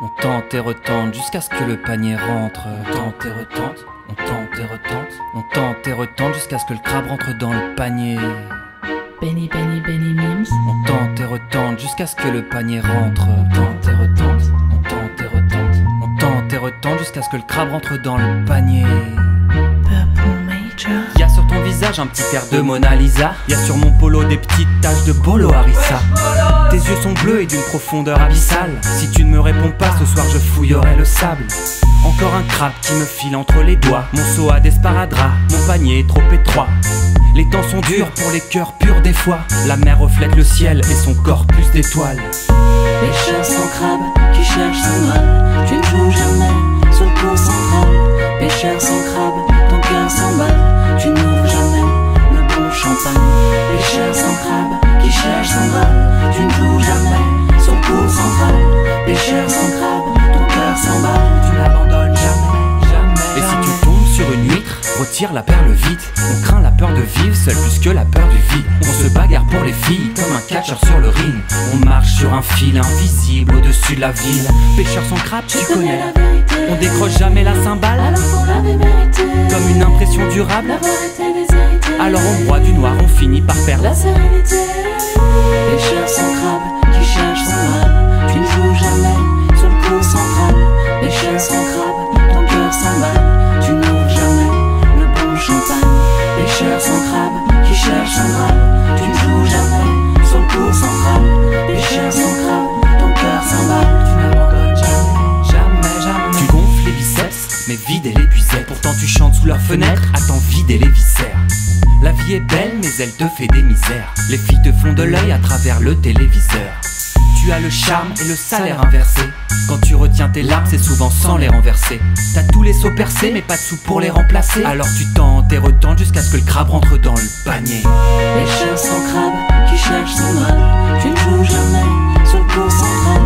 On tente et retente jusqu'à ce que le panier rentre. On tente et retente, on tente et retente. On tente et retente jusqu'à ce que le crabe rentre dans le panier. Benny, Benny, Benny Mims. On tente et retente jusqu'à ce que le panier rentre. On tente et retente, on tente et retente. On tente et retente jusqu'à ce que le crabe rentre dans le panier. Purple Major. Y'a sur ton visage un petit air de Mona Lisa. Y'a sur mon polo des petites taches de Bolo Harissa. Tes yeux sont bleus et d'une profondeur abyssale. Si tu ne me réponds pas, ce soir je fouillerai le sable. Encore un crabe qui me file entre les doigts. Mon seau à d'esparadrap, mon panier est trop étroit. Les temps sont durs pour les cœurs purs des fois. La mer reflète le ciel et son corps plus d'étoiles. Pêcheur sans crabe qui cherche son grappe. Tu ne joues jamais sur le cours central. Pêcheur sans crabe, ton cœur s'emballe. Tu n'ouvres jamais le bon champagne. Pêcheur sans crabe qui cherche son grappe. Tu ne joues jamais sur le cours central. Pêcheur sans crabe, ton cœur s'emballe. Tu n'abandonnes jamais, jamais. Et si tu tombes sur une huître, retire la perle vite. On craint la peur de vivre seul plus que la peur du vide. On se bagarre pour les filles comme un catcheur sur le ring. On marche sur un fil invisible au-dessus de la ville. Pêcheur sans crabe, tu connais la vérité. On décroche jamais la cymbale. Alors qu'on l'avait mérité. Comme une impression durable. L'avoir été déshérité. Alors on broie du noir, on finit par perdre la sérénité. Pêcheur sans crabe qui cherche son grappe. Tu ne joues jamais sur le cours central. Pêcheur sans crabe, ton cœur s'emballe. Tu n'ouvres jamais le bon champagne. Pêcheur sans crabe qui cherche son grappe. Tu ne joues jamais sur le cours central. Pêcheur sans crabe, ton cœur s'emballe. Tu n'abandonnes jamais, jamais, jamais. Tu gonfles les biceps, mais vider les puisettes. Pourtant tu chantes sous leurs fenêtres, à t'en vider les viscères. La vie est belle mais elle te fait des misères. Les filles te font de l'œil à travers le téléviseur. Tu as le charme et le salaire inversé. Quand tu retiens tes larmes, c'est souvent sans les renverser. T'as tous les seaux percés mais pas de sous pour les remplacer. Alors tu tentes et retentes jusqu'à ce que le crabe rentre dans le panier. Pêcheur sans crabe qui cherche son grappe. Tu ne joues jamais sur le cours central.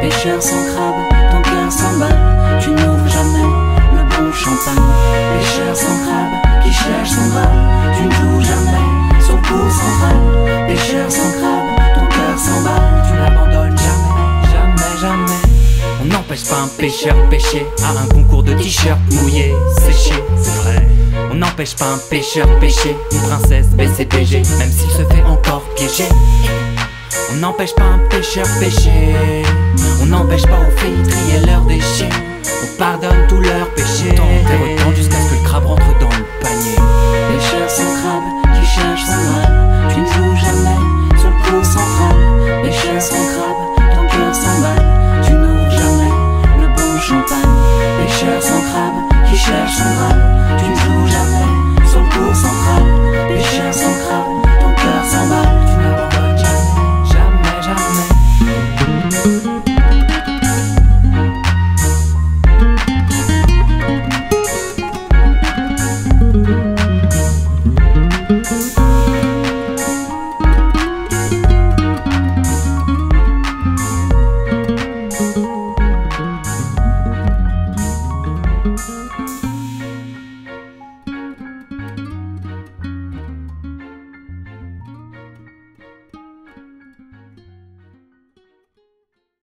Pêcheur sans crabe, ton cœur s'emballe. Tu n'ouvres jamais le bon champagne. Pêcheur sans crabe qui cherche son grappe. Tu ne joues jamais sur le cours central. Pêcheur sans crabe, ton cœur s'emballe. Tu n'abandonnes jamais, jamais, jamais. On n'empêche pas un pêcheur pêcher à un concours de t-shirt mouillé, séché, c'est vrai. On n'empêche pas un pêcheur pêcher une princesse BCBG, même s'il se fait encore piéger. On n'empêche pas un pêcheur pêcher. On n'empêche pas aux filles trier leurs déchets. On pardonne tous leurs péchés. On tente et retente jusqu'à ce que